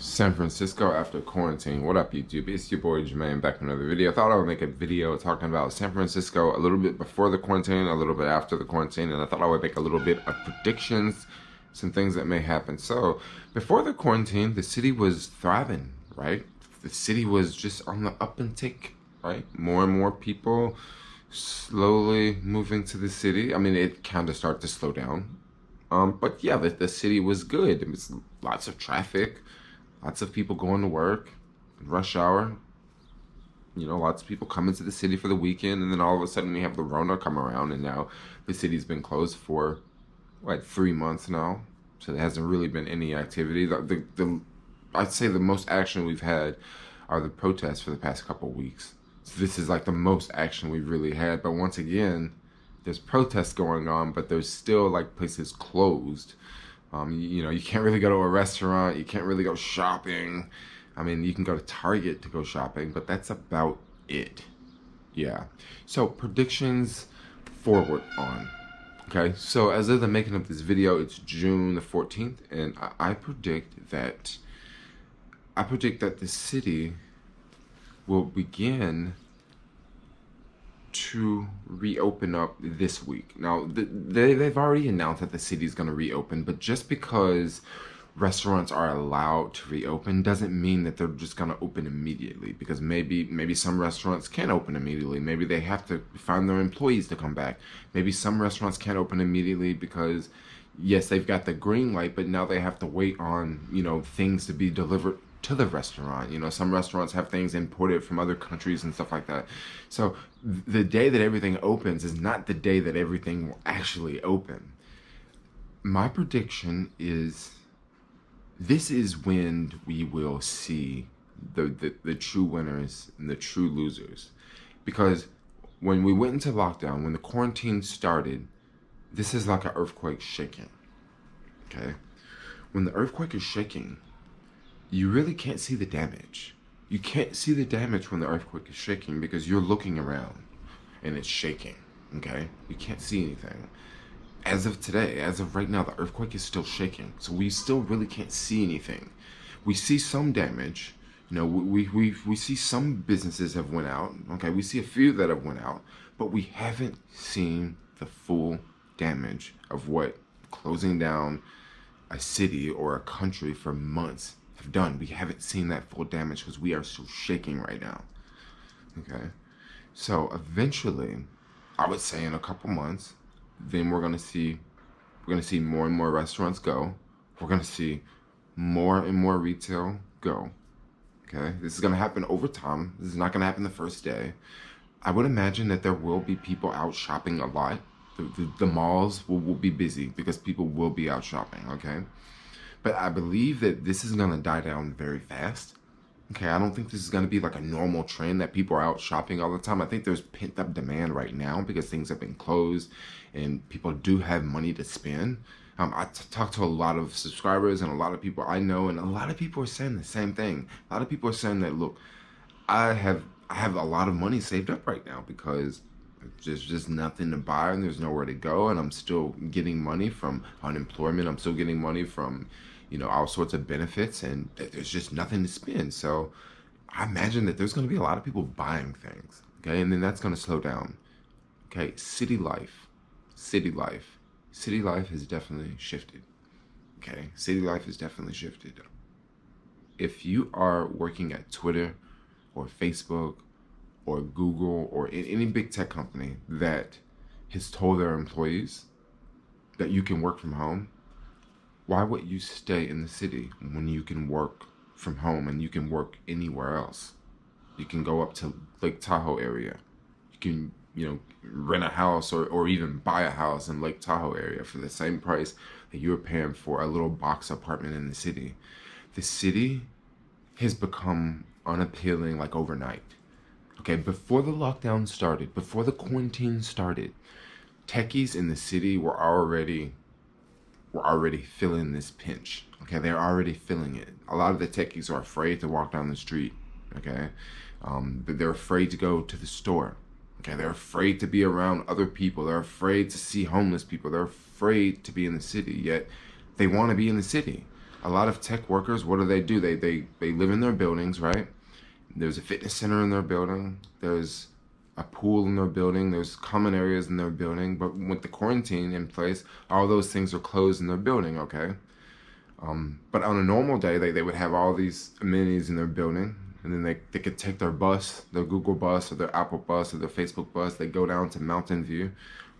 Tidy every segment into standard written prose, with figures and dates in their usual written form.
San Francisco after quarantine. What up, YouTube? It's your boy Jermaine back with another video. I thought I would make a video talking about San Francisco a little bit before the quarantine, a little bit after the quarantine, and I thought I would make a little bit of predictions, some things that may happen. So, before the quarantine, the city was thriving, right? The city was just on the up and tick, right? More and more people slowly moving to the city. I mean, it kind of started to slow down. But yeah, the city was good. It was lots of traffic. Lots of people going to work, rush hour. You know, lots of people coming to the city for the weekend, and then all of a sudden we have the Rona come around, and now the city's been closed for, what, 3 months now? So there hasn't really been any activity. I'd say the most action we've had are the protests for the past couple of weeks. So this is like the most action we've really had. But once again, there's protests going on, but there's still like places closed. You know, you can't really go to a restaurant. You can't really go shopping. I mean, you can go to Target to go shopping, but that's about it. Yeah. So predictions forward on. Okay. So as of the making of this video, it's June the 14th, and I predict that the city will begin to reopen up this week. Now, they've already announced that the city's going to reopen, but just because restaurants are allowed to reopen doesn't mean that they're just going to open immediately, because maybe some restaurants can't open immediately. Maybe they have to find their employees to come back. Maybe some restaurants can't open immediately because, yes, they've got the green light, but now they have to wait on, you know, things to be delivered to the restaurant. You know, some restaurants have things imported from other countries and stuff like that. So the day that everything opens is not the day that everything will actually open. My prediction is this is when we will see the true winners and the true losers. Because when we went into lockdown, when the quarantine started, this is like an earthquake shaking. Okay? When the earthquake is shaking, you really can't see the damage. You can't see the damage when the earthquake is shaking because you're looking around and it's shaking, okay? You can't see anything. As of today, as of right now, the earthquake is still shaking, so we still really can't see anything. We see some damage. You know, we see some businesses have went out, okay? We see a few that have went out, but we haven't seen the full damage of what closing down a city or a country for months have done. We haven't seen that full damage because we are still shaking right now. Okay, so eventually, I would say in a couple months, then we're gonna see more and more restaurants go. We're gonna see more and more retail go. Okay, this is gonna happen over time. This is not gonna happen the first day. I would imagine that there will be people out shopping a lot. The malls will be busy because people will be out shopping. Okay. But I believe that this is going to die down very fast. Okay, I don't think this is going to be like a normal trend that people are out shopping all the time. I think there's pent up demand right now because things have been closed and people do have money to spend. I talked to a lot of subscribers and a lot of people I know, and a lot of people are saying the same thing. A lot of people are saying that, look, I have a lot of money saved up right now because there's just nothing to buy and there's nowhere to go, and I'm still getting money from unemployment. I'm still getting money from, you know, all sorts of benefits, and there's just nothing to spend. So I imagine that there's going to be a lot of people buying things, okay? And then that's going to slow down. Okay, city life has definitely shifted. Okay, city life has definitely shifted. If you are working at Twitter or Facebook or Google or any big tech company that has told their employees that you can work from home, why would you stay in the city when you can work from home and you can work anywhere else? You can go up to Lake Tahoe area. You can, you know, rent a house or even buy a house in Lake Tahoe area for the same price that you were paying for a little box apartment in the city. The city has become unappealing like overnight. Okay, before the lockdown started, before the quarantine started, techies in the city were already feeling this pinch. Okay, they're already feeling it. A lot of the techies are afraid to walk down the street. Okay, they're afraid to go to the store. Okay, they're afraid to be around other people. They're afraid to see homeless people. They're afraid to be in the city. Yet they want to be in the city. A lot of tech workers, what do? They live in their buildings, right? There's a fitness center in their building. There's a pool in their building. There's common areas in their building. But with the quarantine in place, all those things are closed in their building, okay? But on a normal day, they would have all these amenities in their building. And then they could take their bus, their Google bus or their Apple bus or their Facebook bus. They go down to Mountain View.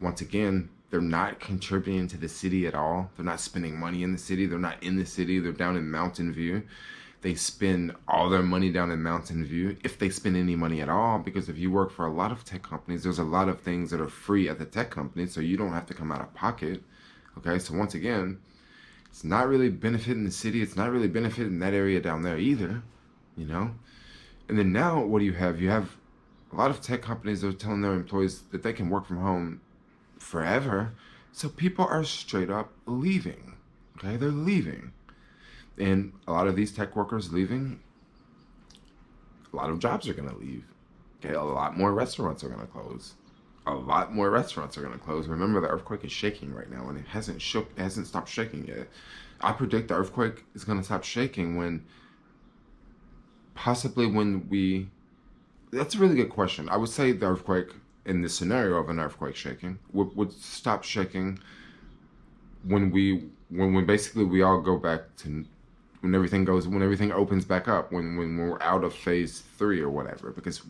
Once again, they're not contributing to the city at all. They're not spending money in the city. They're not in the city. They're down in Mountain View. They spend all their money down in Mountain View, if they spend any money at all, because if you work for a lot of tech companies, there's a lot of things that are free at the tech company, so you don't have to come out of pocket. Okay, so once again, it's not really benefiting the city. It's not really benefiting that area down there either, you know? And then now, what do you have? You have a lot of tech companies that are telling their employees that they can work from home forever. So people are straight up leaving. Okay, they're leaving. And a lot of these tech workers leaving, a lot of jobs are going to leave. Okay, a lot more restaurants are going to close. A lot more restaurants are going to close. Remember, the earthquake is shaking right now, and it hasn't stopped shaking yet. I predict the earthquake is going to stop shaking possibly when we, that's a really good question. I would say the earthquake, in the scenario of an earthquake shaking, would stop shaking when basically we all go back to, when everything opens back up, when we're out of phase 3 or whatever, because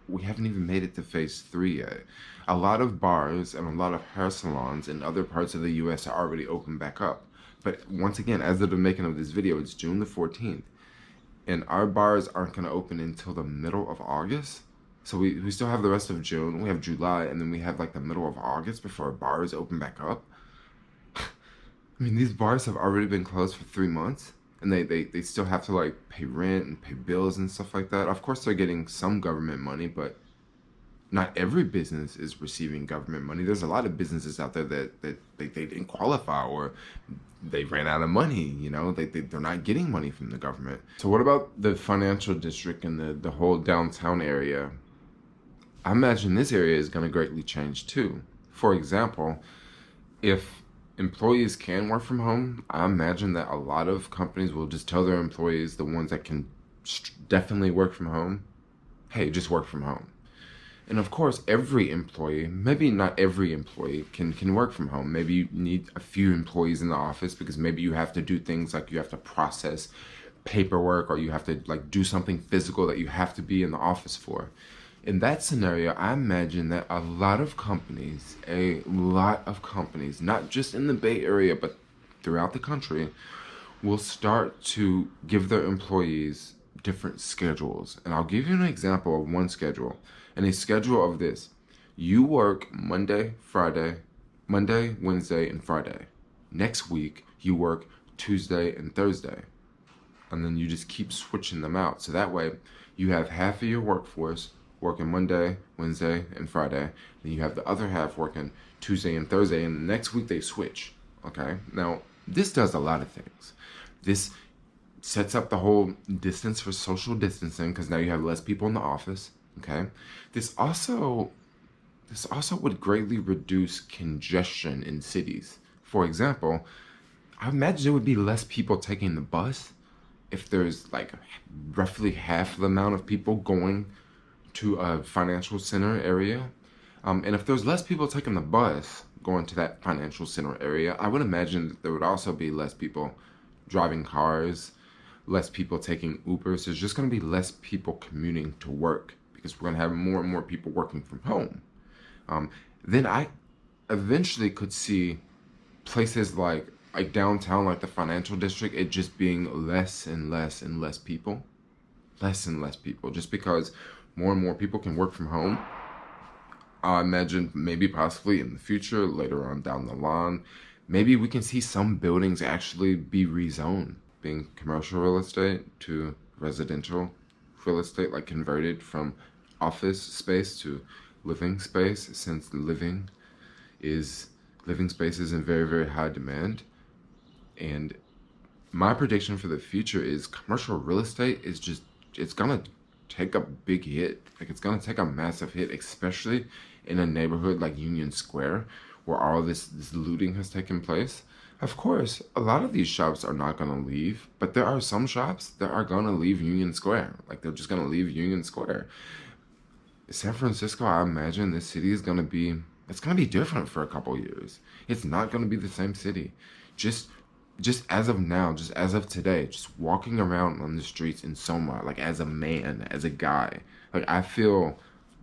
we haven't even made it to phase 3 yet. A lot of bars and a lot of hair salons in other parts of the US are already open back up. But once again, as of the making of this video, it's June the 14th. And our bars aren't going to open until the middle of August. So we still have the rest of June, we have July, and then we have like the middle of August before our bars open back up. I mean, these bars have already been closed for 3 months, and they still have to like pay rent and pay bills and stuff like that. Of course, they're getting some government money, but not every business is receiving government money. There's a lot of businesses out there that they didn't qualify, or they ran out of money, you know, they're not getting money from the government. So what about the financial district and the whole downtown area? I imagine this area is going to greatly change too. For example, if employees can work from home, I imagine that a lot of companies will just tell their employees, the ones that can definitely work from home, hey, just work from home. And of course, every employee, maybe not every employee, can work from home. Maybe you need a few employees in the office because maybe you have to do things like you have to process paperwork, or you have to like do something physical that you have to be in the office for. In that scenario, I imagine that a lot of companies, not just in the Bay Area, but throughout the country, will start to give their employees different schedules. And I'll give you an example of one schedule. And a schedule of this: you work Monday, Wednesday, and Friday. Next week, you work Tuesday and Thursday. And then you just keep switching them out. So that way, you have half of your workforce working Monday, Wednesday, and Friday. Then you have the other half working Tuesday and Thursday. And the next week, they switch. Okay? Now, this does a lot of things. This sets up the whole distance for social distancing, because now you have less people in the office. Okay, this also would greatly reduce congestion in cities. For example, I imagine there would be less people taking the bus if there's like roughly half the amount of people going to a financial center area. And if there's less people taking the bus going to that financial center area, I would imagine that there would also be less people driving cars, less people taking Ubers. There's just going to be less people commuting to work, because we're going to have more and more people working from home. Then I eventually could see places like downtown, like the financial district, it just being less and less and less people. Less and less people, just because more and more people can work from home. I imagine maybe possibly in the future, later on down the line, maybe we can see some buildings actually be rezoned, being commercial real estate to residential real estate, like converted from office space to living space, since living space is in very, very high demand. And my prediction for the future is commercial real estate is just, it's gonna take a big hit. Like, it's gonna take a massive hit, especially in a neighborhood like Union Square, where all this looting has taken place. Of course, a lot of these shops are not going to leave, but there are some shops that are going to leave Union Square. Like, they're just going to leave Union Square. San Francisco, I imagine this city is going to be, it's going to be different for a couple years. It's not going to be the same city. Just just as of now, just as of today, just walking around on the streets in Soma, like as a man, as a guy, like I feel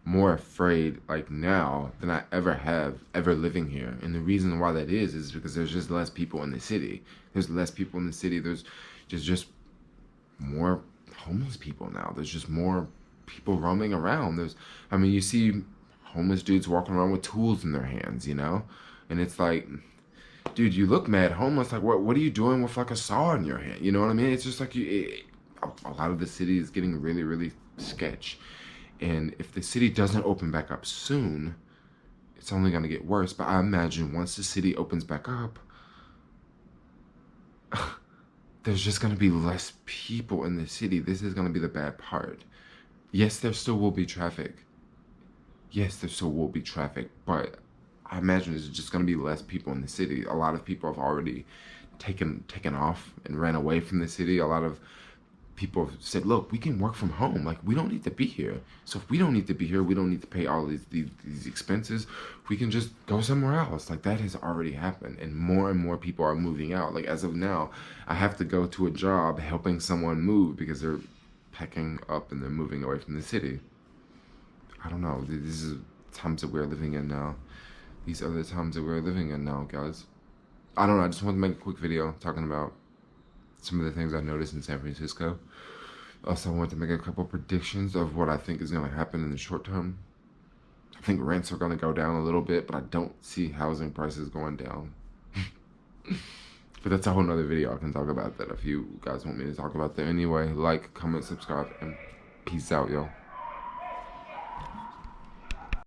more afraid like now than I ever have ever living here. And the reason why that is because there's just less people in the city. There's less people in the city. There's just more homeless people now. There's just more people roaming around. I mean, you see homeless dudes walking around with tools in their hands, you know? And it's like, dude, you look mad homeless. Like, what are you doing with like a saw in your hand? You know what I mean? It's just like a lot of the city is getting really, really sketch. And if the city doesn't open back up soon, it's only going to get worse. But I imagine once the city opens back up, there's just going to be less people in the city. This is going to be the bad part. Yes, there still will be traffic. Yes, there still will be traffic, but I imagine there's just going to be less people in the city. A lot of people have already taken off and ran away from the city. A lot of people have said, look, we can work from home. Like, we don't need to be here. So if we don't need to be here, we don't need to pay all these expenses. We can just go somewhere else. Like, that has already happened. And more people are moving out. Like, as of now, I have to go to a job helping someone move because they're packing up and they're moving away from the city. I don't know. These are times that we're living in now. These are the times that we're living in now, guys. I don't know. I just wanted to make a quick video talking about some of the things I noticed in San Francisco. Also, I wanted to make a couple predictions of what I think is going to happen in the short term. I think rents are going to go down a little bit, but I don't see housing prices going down. But that's a whole nother video. I can talk about that if you guys want me to talk about that. Anyway, like, comment, subscribe, and peace out, yo.